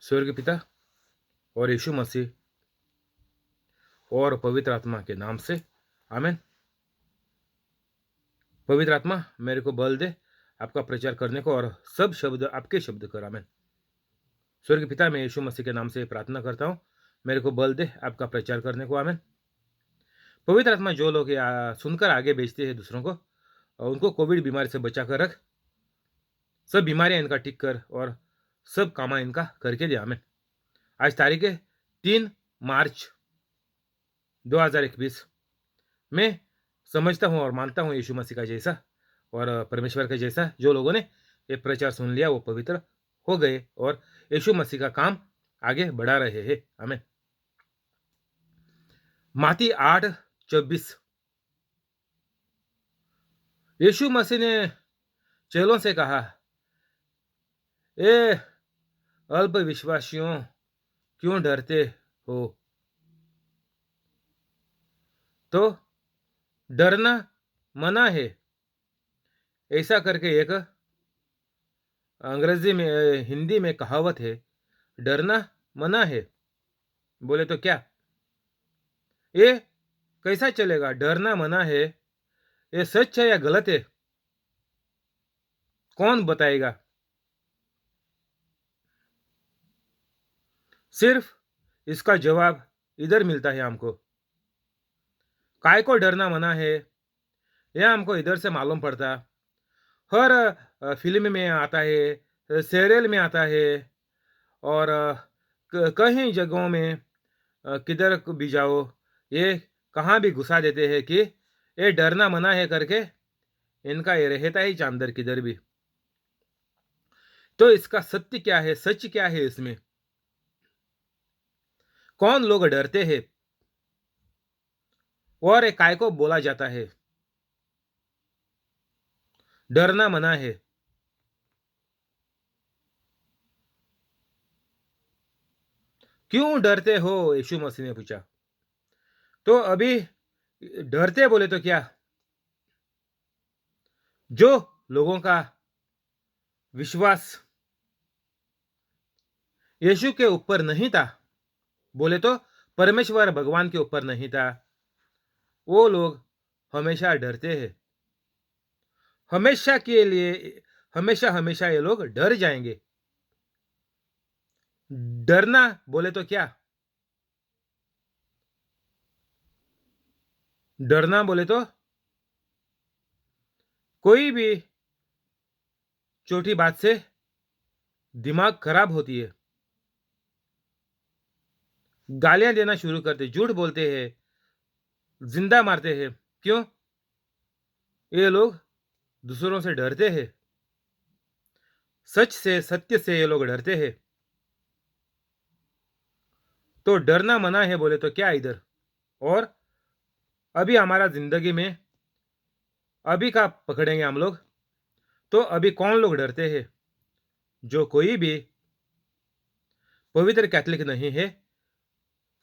स्वर्ग पिता और यीशु मसीह और पवित्र आत्मा के नाम से आमीन। पवित्र आत्मा मेरे को बल दे आपका प्रचार करने को और सब शब्द आपके शब्द कर। आमीन। स्वर्ग पिता मैं यीशु मसीह के नाम से प्रार्थना करता हूँ, मेरे को बल दे आपका प्रचार करने को। आमीन। पवित्र आत्मा जो लोग सुनकर आगे भेजते हैं दूसरों को, उनको कोविड बीमारी से बचा कर रख, सब बीमारियां इनका ठीक कर और सब कामा इनका करके दे। आमीन। आज तारीख है 3 मार्च 2021। मैं समझता हूँ और मानता हूँ यीशु मसीह का जैसा और परमेश्वर का जैसा जो लोगों ने ये प्रचार सुन लिया वो पवित्र हो गए और यीशु मसीह का काम आगे बढ़ा रहे हैं। आमीन। माती 8:24। यीशु मसीह ने चेलों से कहा, ए अल्प विश्वासियों, क्यों डरते हो? तो डरना मना है, ऐसा करके एक अंग्रेजी में हिंदी में कहावत है, डरना मना है। बोले तो क्या ये कैसा चलेगा? डरना मना है, ये सच है या गलत है? कौन बताएगा? सिर्फ इसका जवाब इधर मिलता है हमको। काय को डरना मना है यह हमको इधर से मालूम पड़ता। हर फिल्म में आता है, सीरियल में आता है और कहीं जगहों में किधर भी जाओ ये कहाँ भी घुसा देते हैं कि ये डरना मना है करके। इनका ये रहता ही चांदर किधर भी। तो इसका सत्य क्या है, सच क्या है? इसमें कौन लोग डरते हैं और काय को बोला जाता है डरना मना है? क्यों डरते हो? यीशु मसीह ने पूछा। तो अभी डरते बोले तो क्या, जो लोगों का विश्वास यीशु के ऊपर नहीं था, बोले तो परमेश्वर भगवान के ऊपर नहीं था, वो लोग हमेशा डरते हैं। हमेशा के लिए, हमेशा हमेशा ये लोग डर जाएंगे। डरना बोले तो क्या, डरना बोले तो कोई भी छोटी बात से दिमाग खराब होती है, गालियां देना शुरू करते, झूठ बोलते हैं, जिंदा मारते हैं। क्यों? ये लोग दूसरों से डरते हैं, सच से, सत्य से ये लोग डरते हैं। तो डरना मना है बोले तो क्या इधर? और अभी हमारा जिंदगी में अभी का पकड़ेंगे हम लोग, तो अभी कौन लोग डरते हैं? जो कोई भी पवित्र कैथोलिक नहीं है,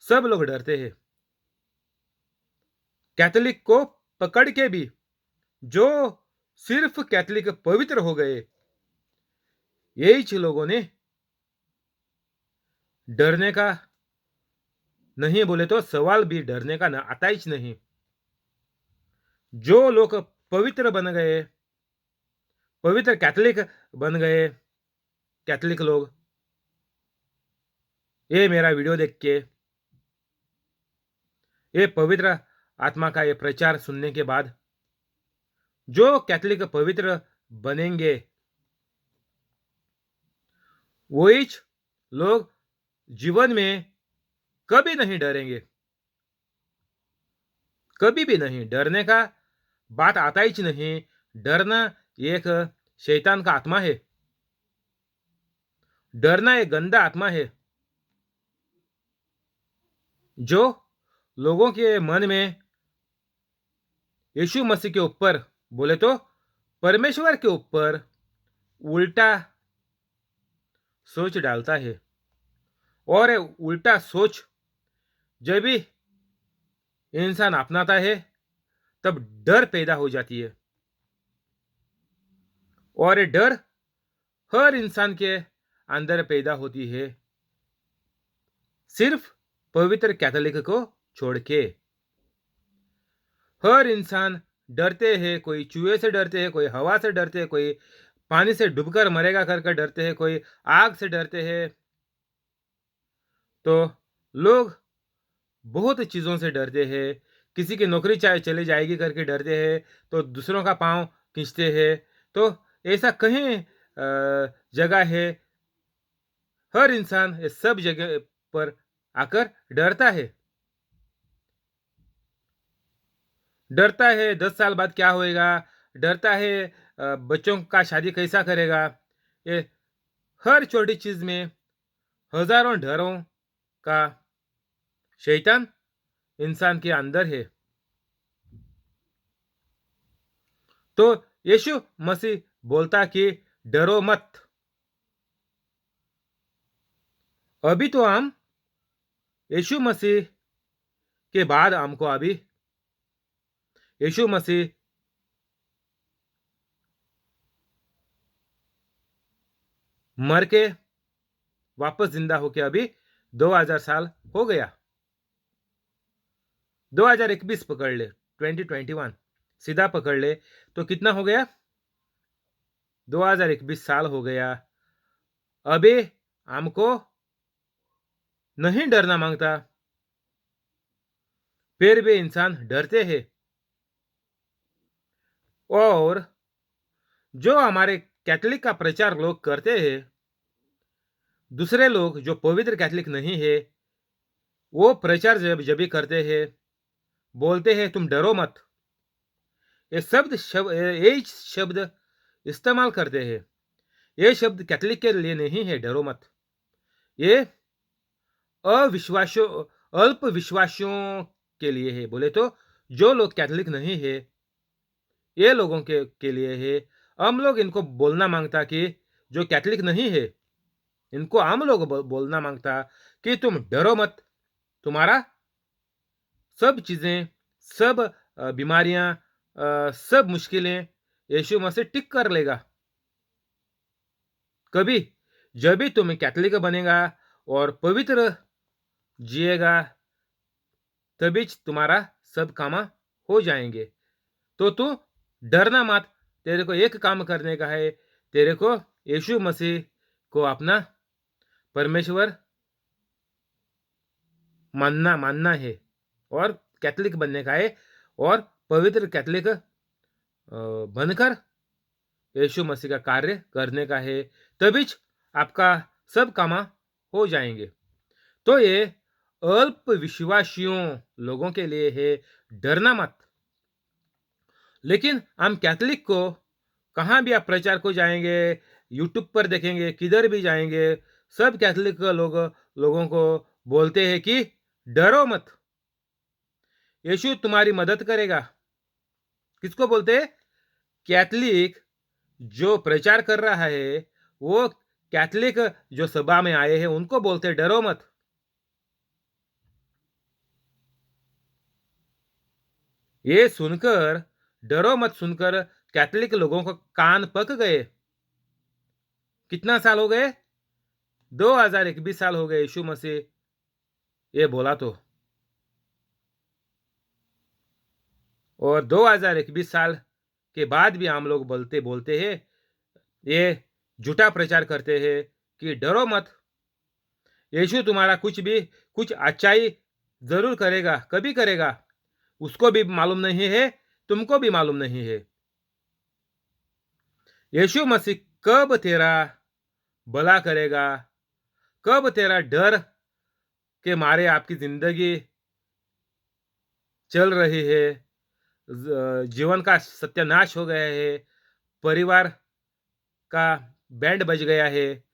सब लोग डरते हैं। कैथोलिक को पकड़ के भी जो सिर्फ कैथोलिक पवित्र हो गए, यही लोगों ने डरने का नहीं बोले तो सवाल भी डरने का ना आता ही नहीं। जो लोग पवित्र बन गए, पवित्र कैथोलिक बन गए, कैथोलिक लोग, ये मेरा वीडियो देख के, ये पवित्र आत्मा का ये प्रचार सुनने के बाद जो कैथोलिक पवित्र बनेंगे, वही लोग जीवन में कभी नहीं डरेंगे। कभी भी नहीं डरने का बात आता ही नहीं। डरना एक शैतान का आत्मा है, डरना एक गंदा आत्मा है जो लोगों के मन में यीशु मसीह के ऊपर, बोले तो परमेश्वर के ऊपर उल्टा सोच डालता है। और उल्टा सोच जब भी इंसान अपनाता है तब डर पैदा हो जाती है। और ये डर हर इंसान के अंदर पैदा होती है। सिर्फ पवित्र कैथोलिक को छोड़ के। हर इंसान डरते हैं, कोई चूहे से डरते हैं, कोई हवा से डरते हैं, कोई पानी से डूबकर मरेगा कर कर डरते हैं, कोई आग से डरते हैं। तो लोग बहुत चीज़ों से डरते हैं। किसी की नौकरी चाहे चली जाएगी करके डरते हैं, तो दूसरों का पाँव खींचते हैं। तो ऐसा कहीं जगह है, हर इंसान इस सब जगह पर आकर डरता है। डरता है 10 साल बाद क्या होएगा, डरता है बच्चों का शादी कैसा करेगा। ये हर छोटी चीज़ में हज़ारों डरों का शैतान इंसान के अंदर है। तो यीशु मसीह बोलता कि डरो मत। अभी तो हम यीशु मसीह के बाद हमको अभी यीशु मसीह मर के वापस जिंदा होके अभी 2000 साल हो गया। 2021 पकड़ ले, 2021 सीधा पकड़ ले, तो कितना हो गया? 2021 साल हो गया। अभी हमको नहीं डरना मांगता, फिर भी इंसान डरते हैं। और जो हमारे कैथोलिक का प्रचार लोग करते हैं, दूसरे लोग जो पवित्र कैथोलिक नहीं है, वो प्रचार जब भी करते हैं, बोलते हैं तुम डरो मत। ये शब्द इस्तेमाल करते हैं। ये शब्द कैथोलिक के लिए नहीं है, डरो मत। ये अविश्वासियों अल्प विश्वासियों के लिए है। बोले तो जो लोग कैथोलिक नहीं है, ये लोगों के लिए है। हम लोग इनको बोलना मांगता कि जो कैथोलिक नहीं है, इनको हम लोग बोलना मांगता कि तुम डरो मत। तुम्हारा सब चीजें, सब बीमारियां, सब मुश्किलें यीशु मसीह ठीक कर लेगा। कभी जब भी तुम कैथोलिक बनेगा और पवित्र जिएगा, तभी तुम्हारा सब काम हो जाएंगे। तो तू डरना मत। तेरे को एक काम करने का है, तेरे को यीशु मसीह को अपना परमेश्वर मानना है और कैथोलिक बनने का है, और पवित्र कैथोलिक बनकर यीशु मसीह का कार्य करने का है। तभी आपका सब काम हो जाएंगे। तो ये अल्प विश्वासियों लोगों के लिए है, डरना मत। लेकिन हम कैथोलिक को कहाँ भी आप प्रचार को जाएंगे, यूट्यूब पर देखेंगे, किधर भी जाएंगे, सब कैथोलिक लोगों को बोलते हैं कि डरो मत, यीशु तुम्हारी मदद करेगा। किसको बोलते हैं? कैथोलिक जो प्रचार कर रहा है, वो कैथोलिक जो सभा में आए हैं उनको बोलते हैं डरो मत। ये सुनकर, डरो मत सुनकर कैथोलिक लोगों को कान पक गए। कितना साल हो गए? 2021 साल हो गए यीशु मसीह ये बोला तो। और 2021 साल के बाद भी हम लोग बोलते बोलते हैं, ये झूठा प्रचार करते हैं कि डरो मत, यीशु तुम्हारा कुछ अच्छाई जरूर करेगा, कभी करेगा। उसको भी मालूम नहीं है, तुमको भी मालूम नहीं है। यीशु मसीह कब तेरा भला करेगा, कब तेरा डर के मारे आपकी जिंदगी चल रही है, जीवन का सत्यानाश हो गया है, परिवार का बैंड बज गया है,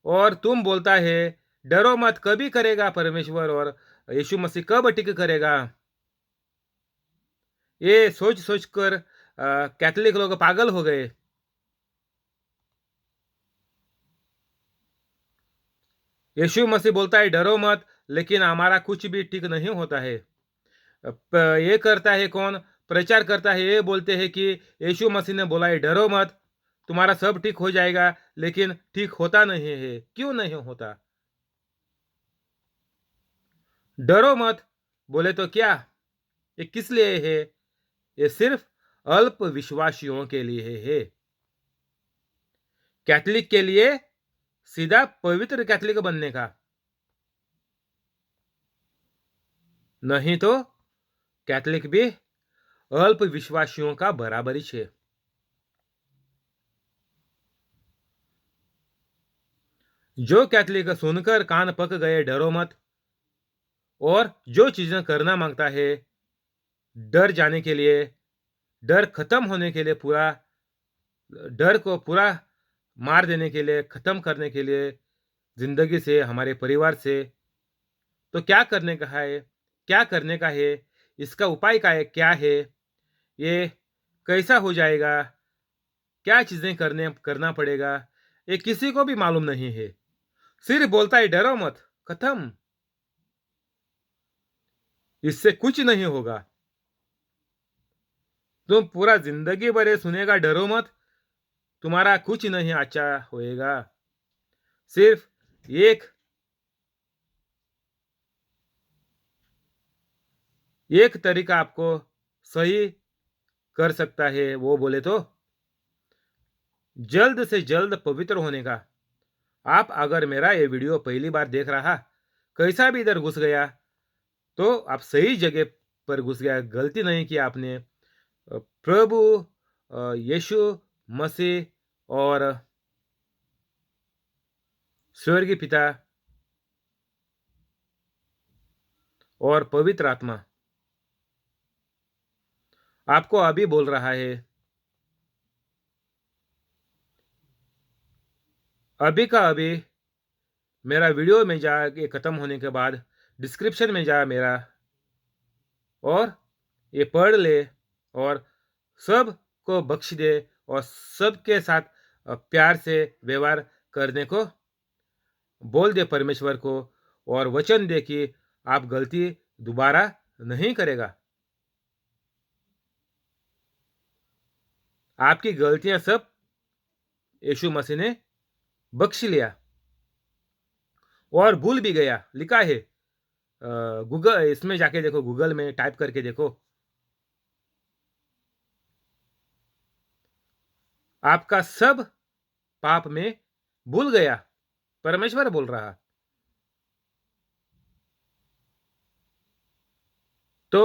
और तुम बोलता है डरो मत, कभी करेगा परमेश्वर और यीशु मसीह कब ठीक करेगा। ये सोच सोच कर कैथोलिक लोग पागल हो गए। यीशु मसीह बोलता है डरो मत, लेकिन हमारा कुछ भी ठीक नहीं होता है। ये करता है कौन? प्रचार करता है, ये बोलते हैं कि यीशु मसीह ने बोला है डरो मत, तुम्हारा सब ठीक हो जाएगा, लेकिन ठीक होता नहीं है। क्यों नहीं होता? डरो मत बोले तो क्या? ये किस लिए है? ये सिर्फ अल्प विश्वासियों के लिए है। कैथलिक के लिए सीधा पवित्र कैथलिक बनने का, नहीं तो कैथलिक भी अल्प विश्वासियों का बराबरी है। जो कैथलिक सुनकर कान पक गए, डरो मत, और जो चीजें करना मांगता है डर जाने के लिए, डर खत्म होने के लिए, पूरा डर को पूरा मार देने के लिए, खत्म करने के लिए जिंदगी से, हमारे परिवार से, तो क्या करने का है? क्या करने का है? इसका उपाय का है क्या है? ये कैसा हो जाएगा? क्या चीजें करने करना पड़ेगा? ये किसी को भी मालूम नहीं है। सिर्फ बोलता है डरो मत, खत्म। इससे कुछ नहीं होगा। तुम पूरा जिंदगी भर ये सुनेगा डरो मत, तुम्हारा कुछ नहीं अच्छा होएगा। सिर्फ एक एक तरीका आपको सही कर सकता है, वो बोले तो जल्द से जल्द पवित्र होने का। आप अगर मेरा ये वीडियो पहली बार देख रहा, कैसा भी इधर घुस गया, तो आप सही जगह पर घुस गया, गलती नहीं की आपने। प्रभु यीशु मसीह और स्वर्गीय पिता और पवित्र आत्मा आपको अभी बोल रहा है। अभी का अभी मेरा वीडियो में जा, ये खत्म होने के बाद डिस्क्रिप्शन में जा मेरा, और ये पढ़ ले, और सब को बख्श दे, और सबके साथ प्यार से व्यवहार करने को बोल दे परमेश्वर को, और वचन दे कि आप गलती दोबारा नहीं करेगा। आपकी गलतियां सब यीशु मसीह ने बख्श लिया, और भूल भी गया। लिखा है, गूगल, इसमें जाके देखो, गूगल में टाइप करके देखो, आपका सब पाप में भूल गया। परमेश्वर बोल रहा। तो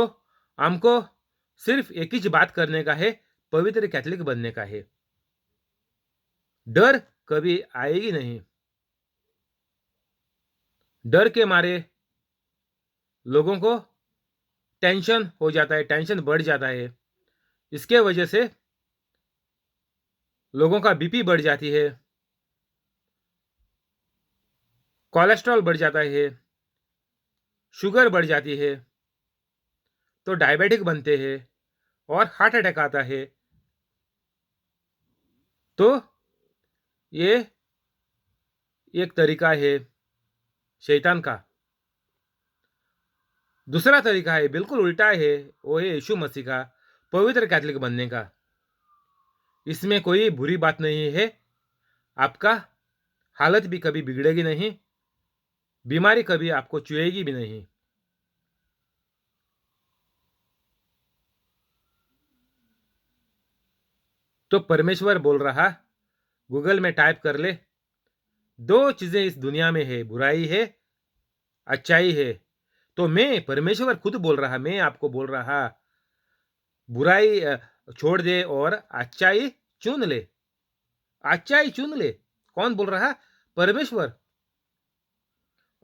हमको सिर्फ एक ही बात करने का है, पवित्र कैथलिक बनने का है। डर कभी आएगी नहीं। डर के मारे लोगों को टेंशन हो जाता है, टेंशन बढ़ जाता है। इसके वजह से लोगों का बीपी बढ़ जाती है, कोलेस्ट्रॉल बढ़ जाता है, शुगर बढ़ जाती है, तो डायबिटिक बनते हैं, और हार्ट अटैक आता है। तो ये एक तरीका है शैतान का। दूसरा तरीका है बिल्कुल उल्टा है, वो है यीशु मसीह का, पवित्र कैथलिक बनने का। इसमें कोई बुरी बात नहीं है। आपका हालत भी कभी बिगड़ेगी नहीं, बीमारी कभी आपको छुएगी भी नहीं। तो परमेश्वर बोल रहा, गूगल में टाइप कर ले, दो चीजें इस दुनिया में है, बुराई है, अच्छाई है। तो मैं, परमेश्वर खुद बोल रहा, मैं आपको बोल रहा, बुराई छोड़ दे और अच्छाई चुन ले। अच्छाई चुन ले। कौन बोल रहा? परमेश्वर।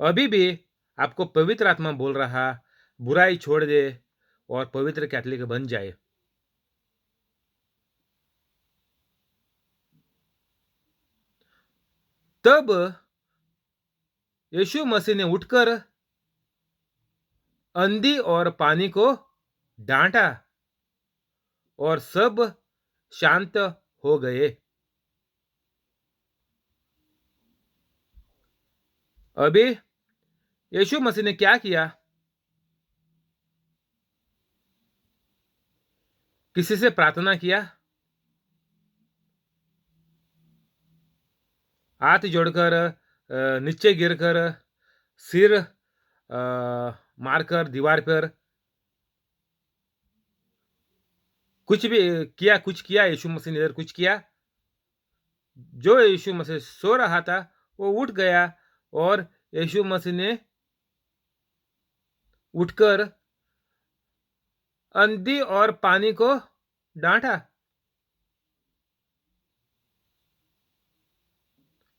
अभी भी आपको पवित्र आत्मा बोल रहा, बुराई छोड़ दे और पवित्र कैथलिक बन जाए। तब यीशु मसीह ने उठकर अंधी और पानी को डांटा, और सब शांत हो गए। अभी यीशु मसीह ने क्या किया? किसी से प्रार्थना किया, हाथ जोड़कर, नीचे गिरकर, सिर मारकर दीवार पर कुछ किया यीशु मसीह ने इधर कुछ किया। जो यीशु मसीह सो रहा था वो उठ गया और यीशु मसीह ने उठकर आंधी और पानी को डांटा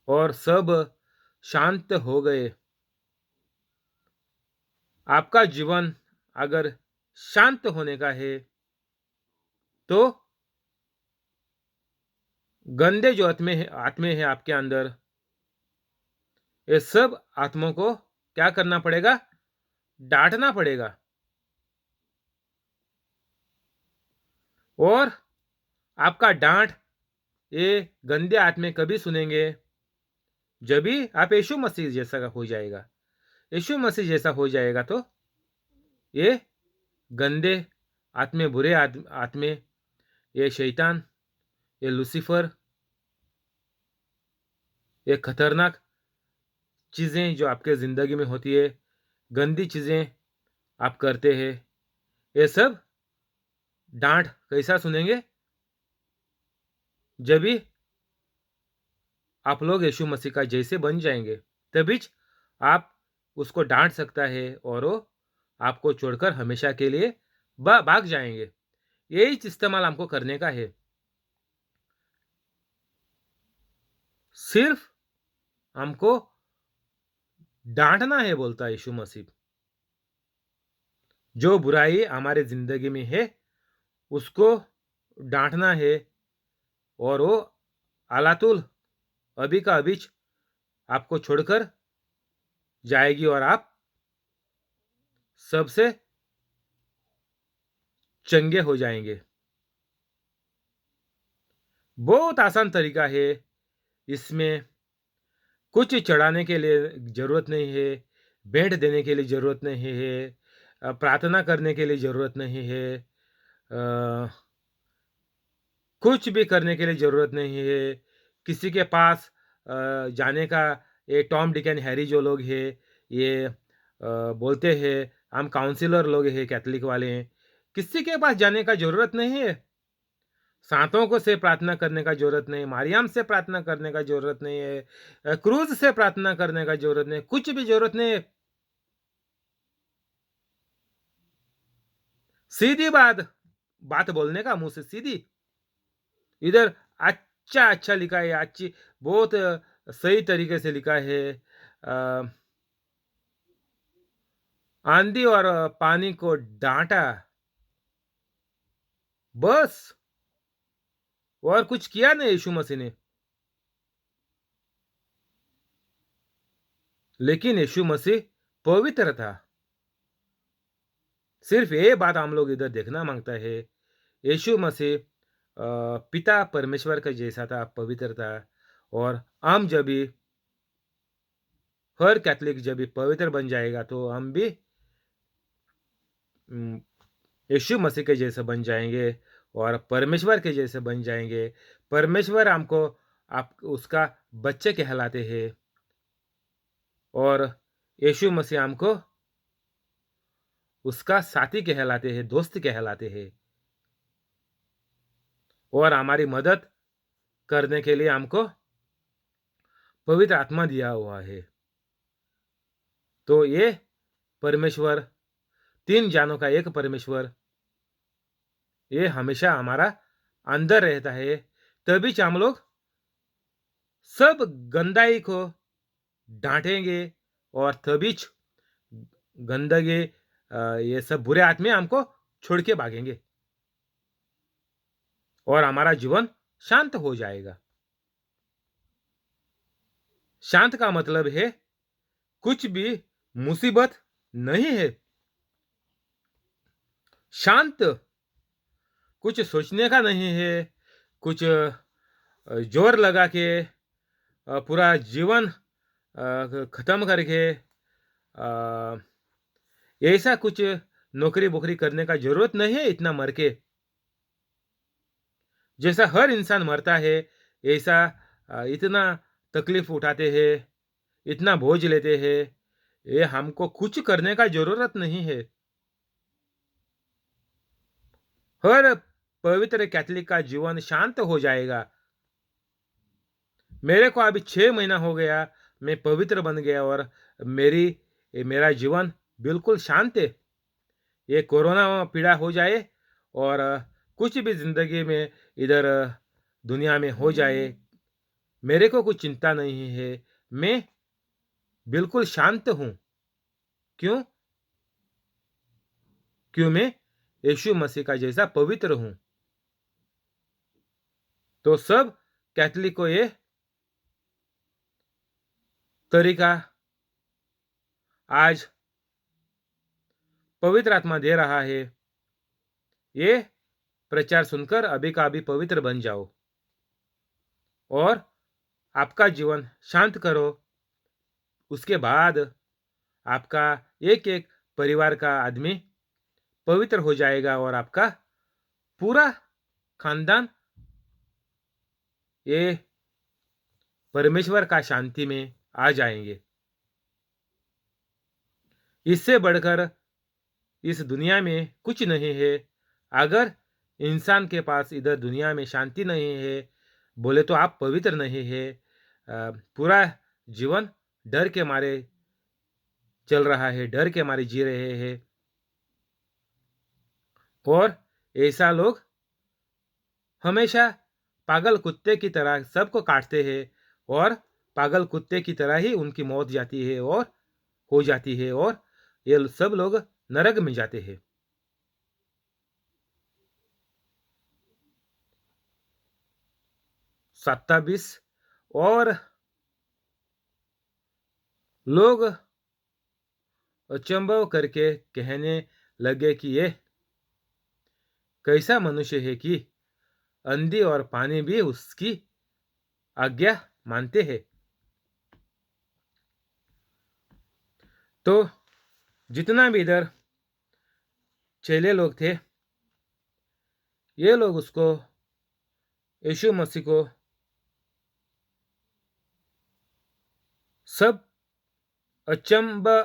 और सब शांत हो गए। आपका जीवन अगर शांत होने का है तो गंदे जो आत्मे है आपके अंदर, ये सब आत्माओं को क्या करना पड़ेगा? डांटना पड़ेगा। और आपका डांट ये गंदे आत्मे कभी सुनेंगे? जब भी आप यीशु मसीह जैसा हो जाएगा। यीशु मसीह जैसा हो जाएगा तो ये गंदे आत्मे, बुरे आत्मे, ये शैतान, ये लूसीफर, ये खतरनाक चीज़ें जो आपके ज़िंदगी में होती है, गंदी चीज़ें आप करते हैं, ये सब डांट कैसा सुनेंगे? जब भी आप लोग यीशु मसीह का जैसे बन जाएंगे, तभी आप उसको डांट सकता है और वो आपको छोड़कर हमेशा के लिए भाग जाएंगे। यही इस्तेमाल हमको करने का है। सिर्फ हमको डांटना है, बोलता है यीशु मसीह। जो बुराई हमारे जिंदगी में है उसको डांटना है और वो अलातुल अभी का अभी आपको छोड़कर जाएगी और आप सबसे चंगे हो जाएंगे। बहुत आसान तरीका है। इसमें कुछ चढ़ाने के लिए जरूरत नहीं है, भेंट देने के लिए जरूरत नहीं है, प्रार्थना करने के लिए जरूरत नहीं है, कुछ भी करने के लिए जरूरत नहीं है। किसी के पास जाने का, ये टॉम डिक एंड हैरी जो लोग हैं ये बोलते हैं हम काउंसिलर लोग हैं, कैथलिक वाले हैं, किसी के पास जाने का जरूरत नहीं है। सांतों को से प्रार्थना करने का जरूरत नहीं, मारियम से प्रार्थना करने का जरूरत नहीं है, क्रूज से प्रार्थना करने का जरूरत नहीं, कुछ भी जरूरत नहीं है। सीधी बात बोलने का, मुंह से सीधी। इधर अच्छा अच्छा लिखा है, अच्छी बहुत सही तरीके से लिखा है। आंधी और पानी को डांटा, बस। और कुछ किया नहीं यीशु मसीह ने। लेकिन यीशु मसीह पवित्र था। सिर्फ ये बात हम लोग इधर देखना मांगता है। यीशु मसीह पिता परमेश्वर का जैसा था, पवित्र था। और हम जब भी, हर कैथलिक जब भी पवित्र बन जाएगा तो हम भी यीशु मसीह के जैसे बन जाएंगे और परमेश्वर के जैसे बन जाएंगे। परमेश्वर हमको आप उसका बच्चे कहलाते हैं और यीशु मसीह हमको उसका साथी कहलाते हैं, दोस्त कहलाते हैं। और हमारी मदद करने के लिए हमको पवित्र आत्मा दिया हुआ है। तो ये परमेश्वर, तीन जानों का एक परमेश्वर, ये हमेशा हमारा अंदर रहता है। तभी हम लोग सब गंदाई को डांटेंगे और तभी गंदगी, ये सब बुरे आत्मे हमको छोड़ के भागेंगे और हमारा जीवन शांत हो जाएगा। शांत का मतलब है कुछ भी मुसीबत नहीं है। शांत कुछ सोचने का नहीं है, कुछ जोर लगा के पूरा जीवन खत्म करके ऐसा कुछ नौकरी बोकरी करने का जरूरत नहीं है। इतना मर के जैसा हर इंसान मरता है, ऐसा इतना तकलीफ उठाते हैं, इतना बोझ लेते हैं, ये हमको कुछ करने का जरूरत नहीं है। हर पवित्र कैथोलिक का जीवन शांत हो जाएगा। मेरे को अभी 6 महीना हो गया, मैं पवित्र बन गया और मेरी मेरा जीवन बिल्कुल शांत है। ये कोरोना पीड़ा हो जाए और कुछ भी जिंदगी में इधर दुनिया में हो जाए, मेरे को कुछ चिंता नहीं है। मैं बिल्कुल शांत हूँ। क्यों? क्यों? मैं यीशु मसीह का जैसा पवित्र हूँ। तो सब कैथोलिक को ये तरीका आज पवित्र आत्मा दे रहा है। ये प्रचार सुनकर अभी का अभी पवित्र बन जाओ और आपका जीवन शांत करो। उसके बाद आपका एक एक परिवार का आदमी पवित्र हो जाएगा और आपका पूरा खानदान ये परमेश्वर का शांति में आ जाएंगे। इससे बढ़कर इस दुनिया में कुछ नहीं है। अगर इंसान के पास इधर दुनिया में शांति नहीं है बोले तो आप पवित्र नहीं है। पूरा जीवन डर के मारे चल रहा है, डर के मारे जी रहे हैं। और ऐसा लोग हमेशा पागल कुत्ते की तरह सबको काटते हैं और पागल कुत्ते की तरह ही उनकी मौत जाती है और हो जाती है और ये सब लोग नरक में जाते हैं। सत्तावीस और लोग अचंभव करके कहने लगे कि ये कैसा मनुष्य है कि अंधी और पानी भी उसकी आज्ञा मानते हैं। तो जितना भी इधर चेले लोग थे, ये लोग उसको यीशु मसीह को सब अचंबा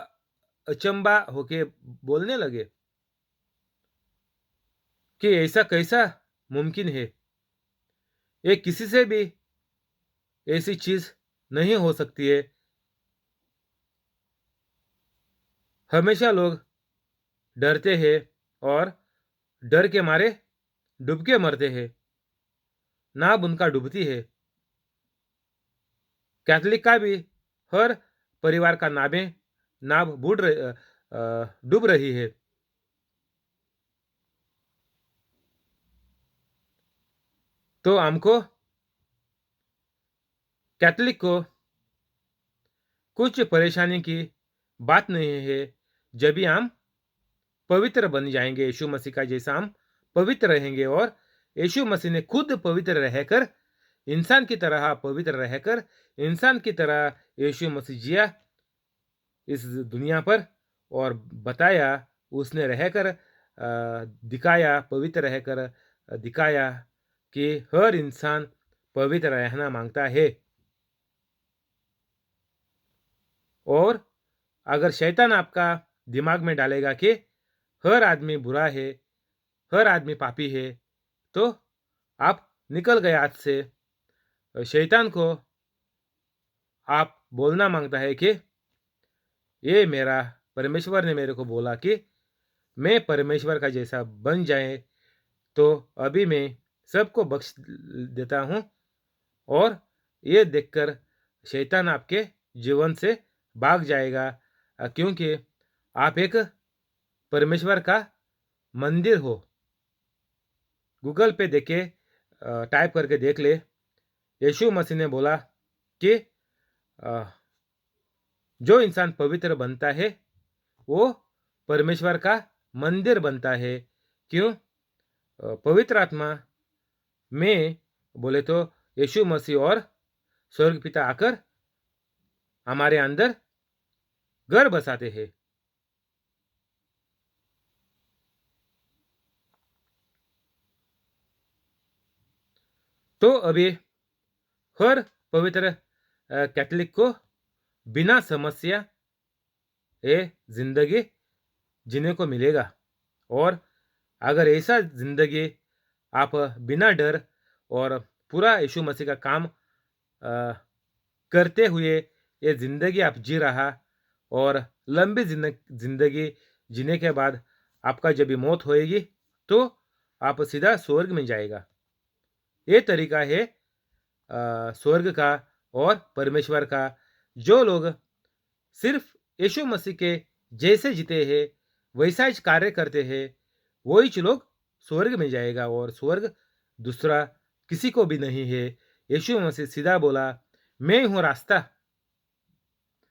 अचंबा होके बोलने लगे कि ऐसा कैसा मुमकिन है। ये किसी से भी ऐसी चीज नहीं हो सकती है। हमेशा लोग डरते हैं और डर के मारे डूब के मरते हैं। नाव उनका डूबती है। कैथोलिक का भी हर परिवार का नाव डूब रही है। तो हमको कैथोलिक को कुछ परेशानी की बात नहीं है। जब भी हम पवित्र बन जाएंगे, यीशु मसीह का जैसा हम पवित्र रहेंगे और यीशु मसीह ने खुद पवित्र रहकर इंसान की तरह पवित्र रहकर इंसान की तरह यीशु मसीह जिया इस दुनिया पर और बताया। उसने रहकर दिखाया, पवित्र रहकर दिखाया कि हर इंसान पवित्र रहना मांगता है। और अगर शैतान आपका दिमाग में डालेगा कि हर आदमी बुरा है, हर आदमी पापी है, तो आप निकल गए हाथ से। शैतान को आप बोलना मांगता है कि ये मेरा परमेश्वर ने मेरे को बोला कि मैं परमेश्वर का जैसा बन जाए, तो अभी मैं सबको बख्श देता हूँ। और ये देखकर शैतान आपके जीवन से भाग जाएगा, क्योंकि आप एक परमेश्वर का मंदिर हो। गूगल पे देखे टाइप करके देख ले। यीशु मसीह ने बोला कि अ, जो इंसान पवित्र बनता है वो परमेश्वर का मंदिर बनता है। क्यों? पवित्र आत्मा में बोले तो यीशु मसीह और स्वर्ग पिता आकर हमारे अंदर घर बसाते हैं। तो अभी हर पवित्र कैथोलिक को बिना समस्या ये ज़िंदगी जीने को मिलेगा। और अगर ऐसा ज़िंदगी आप बिना डर और पूरा यीशु मसीह का काम करते हुए ये ज़िंदगी आप जी रहा, और लंबी ज़िंदगी जीने के बाद आपका जब भी मौत होएगी तो आप सीधा स्वर्ग में जाएगा। ये तरीका है स्वर्ग का और परमेश्वर का। जो लोग सिर्फ यीशु मसीह के जैसे जीते हैं, वैसा ही कार्य करते हैं, वही लोग स्वर्ग में जाएगा। और स्वर्ग दूसरा किसी को भी नहीं है। यीशु मसीह सीधा बोला, मैं हूँ रास्ता,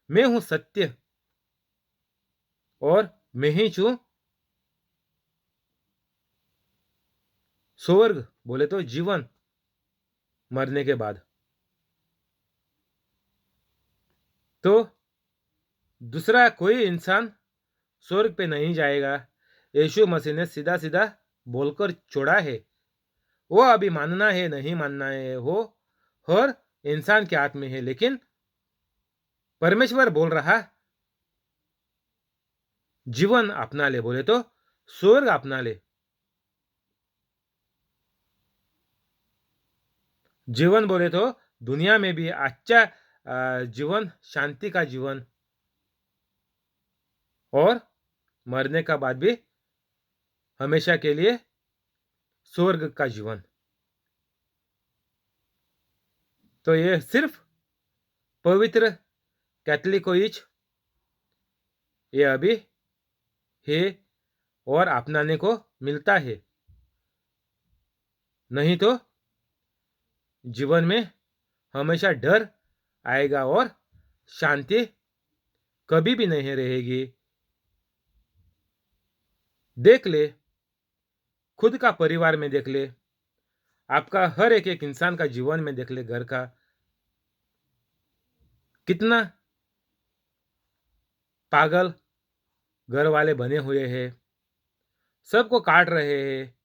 मैं हूँ सत्य, और मैं ही हूँ स्वर्ग, बोले तो जीवन मरने के बाद। तो दूसरा कोई इंसान स्वर्ग पे नहीं जाएगा। यीशु मसीह ने सीधा सीधा बोलकर छोड़ा है। वो अभी मानना है नहीं मानना है, वो हर इंसान के हाथ में है। लेकिन परमेश्वर बोल रहा, जीवन अपना ले, बोले तो स्वर्ग अपना ले। जीवन बोले तो दुनिया में भी अच्छा जीवन, शांति का जीवन, और मरने का बाद भी हमेशा के लिए स्वर्ग का जीवन। तो ये सिर्फ पवित्र कैथलिक ही ये अभी है और अपनाने को मिलता है। नहीं तो जीवन में हमेशा डर आएगा और शांति कभी भी नहीं रहेगी। देख ले, खुद का परिवार में देख ले, आपका हर एक एक इंसान का जीवन में देख ले, घर का कितना पागल घर वाले बने हुए हैं, सबको काट रहे हैं।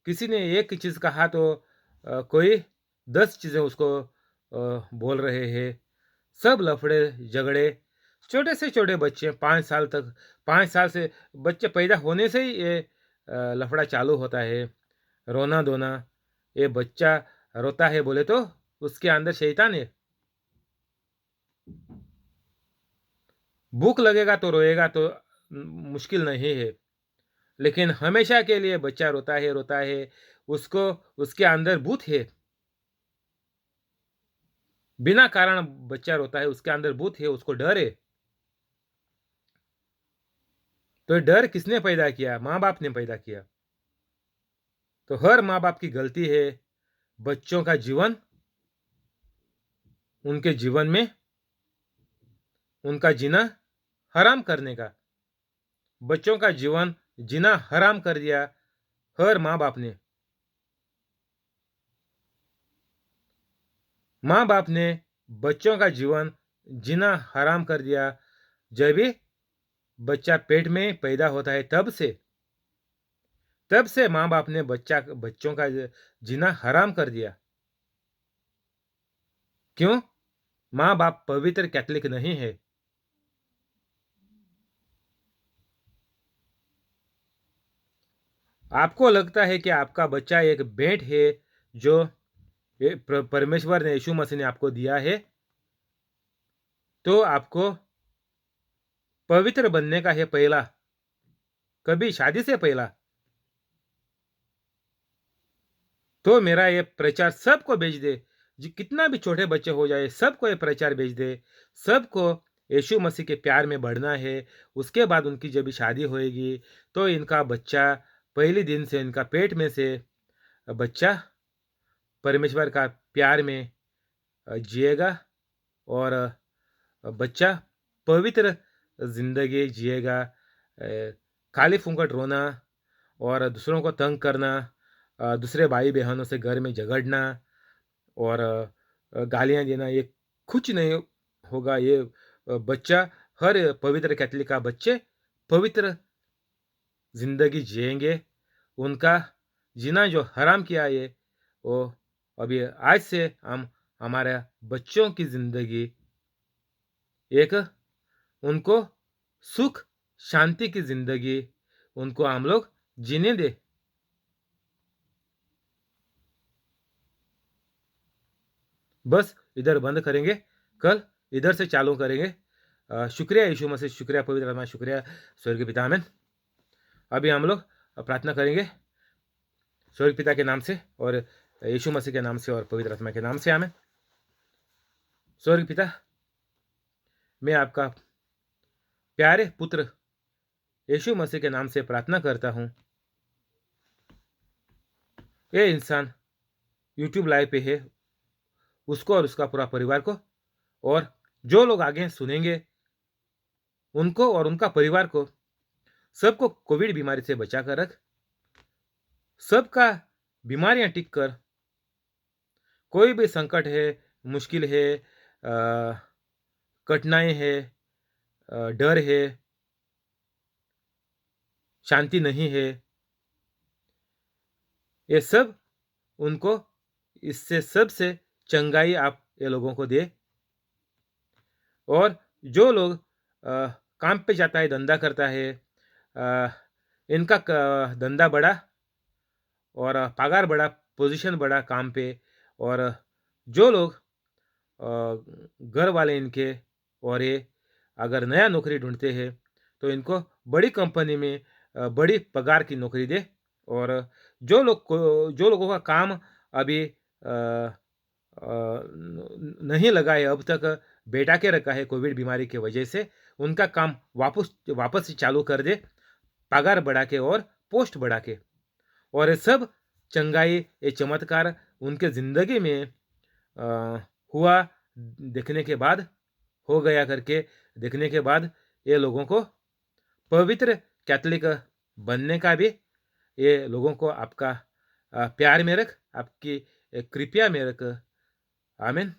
किसी ने एक चीज कहा तो कोई 10 चीजें उसको बोल रहे हैं। सब लफड़े झगड़े, छोटे से छोटे बच्चे 5 साल तक, 5 साल से बच्चे पैदा होने से ही ये लफड़ा चालू होता है, रोना धोना। ये बच्चा रोता है बोले तो उसके अंदर शैतान है। भूख लगेगा तो रोएगा तो मुश्किल नहीं है, लेकिन हमेशा के लिए बच्चा रोता है रोता है, उसको उसके अंदर भूत है। बिना कारण बच्चा रोता है, उसके अंदर भूत है, उसको डर है। तो डर किसने पैदा किया? माँ बाप ने पैदा किया। तो हर माँ बाप की गलती है बच्चों का जीवन, उनके जीवन में उनका जीना हराम करने का। बच्चों का जीवन जीना हराम कर दिया हर माँ बाप ने। माँ बाप ने बच्चों का जीवन जीना हराम कर दिया। जब भी बच्चा पेट में पैदा होता है तब से माँ बाप ने बच्चों का जीना हराम कर दिया। क्यों? माँ बाप पवित्र कैथलिक नहीं है। आपको लगता है कि आपका बच्चा एक भेंट है जो परमेश्वर ने, यीशु मसीह ने आपको दिया है, तो आपको पवित्र बनने का है पहला, कभी शादी से पहला। तो मेरा ये प्रचार सबको भेज दे, जी कितना भी छोटे बच्चे हो जाए सबको ये प्रचार भेज दे। सबको यीशु मसीह के प्यार में बढ़ना है। उसके बाद उनकी जब भी शादी होएगी तो इनका बच्चा पहले दिन से इनका पेट में से बच्चा परमेश्वर का प्यार में जिएगा, और बच्चा पवित्र जिंदगी जिएगा। खाली फूंकट रोना और दूसरों को तंग करना, दूसरे भाई बहनों से घर में झगड़ना और गालियां देना, ये कुछ नहीं होगा। ये बच्चा, हर पवित्र कैथलिक का बच्चे पवित्र जिंदगी जिएंगे। उनका जीना जो हराम किया है वो अभी आज से हम हमारे बच्चों की जिंदगी एक उनको सुख शांति की जिंदगी उनको हम लोग जीने दे। बस इधर बंद करेंगे, कल इधर से चालू करेंगे। शुक्रिया यीशु मसीह, शुक्रिया पवित्र आत्मा, शुक्रिया स्वर्गीय पिता, आमीन। अभी हम लोग प्रार्थना करेंगे स्वर्गीय पिता के नाम से और यीशु मसीह के नाम से और पवित्र आत्मा के नाम से, आमीन। स्वर्गीय पिता, मैं आपका प्यारे पुत्र यीशु मसीह के नाम से प्रार्थना करता हूँ। ये इंसान यूट्यूब लाइव पे है, उसको और उसका पूरा परिवार को, और जो लोग आगे सुनेंगे उनको और उनका परिवार को, सबको कोविड बीमारी से बचा कर रख। सबका बीमारियां टिक कर, कोई भी संकट है, मुश्किल है, कठिनाई है, डर है, शांति नहीं है, ये सब उनको, इससे सबसे चंगाई आप ये लोगों को दे। और जो लोग काम पे जाता है, धंधा करता है, इनका धंधा बढ़ा और पगार बढ़ा, पोजीशन बढ़ा काम पे। और जो लोग घर वाले इनके, और ये अगर नया नौकरी ढूंढते हैं तो इनको बड़ी कंपनी में बड़ी पगार की नौकरी दे। और जो लोगों का काम अभी नहीं लगा है, अब तक बैठा के रखा है कोविड बीमारी की वजह से, उनका काम वापस से चालू कर दे, पगार बढ़ा के और पोस्ट बढ़ा के। और ये सब चंगाई, ये चमत्कार उनके ज़िंदगी में हुआ देखने के बाद, हो गया करके देखने के बाद, ये लोगों को पवित्र कैथोलिक बनने का भी, ये लोगों को आपका प्यार में रख, आपकी कृपया में रख, आमीन।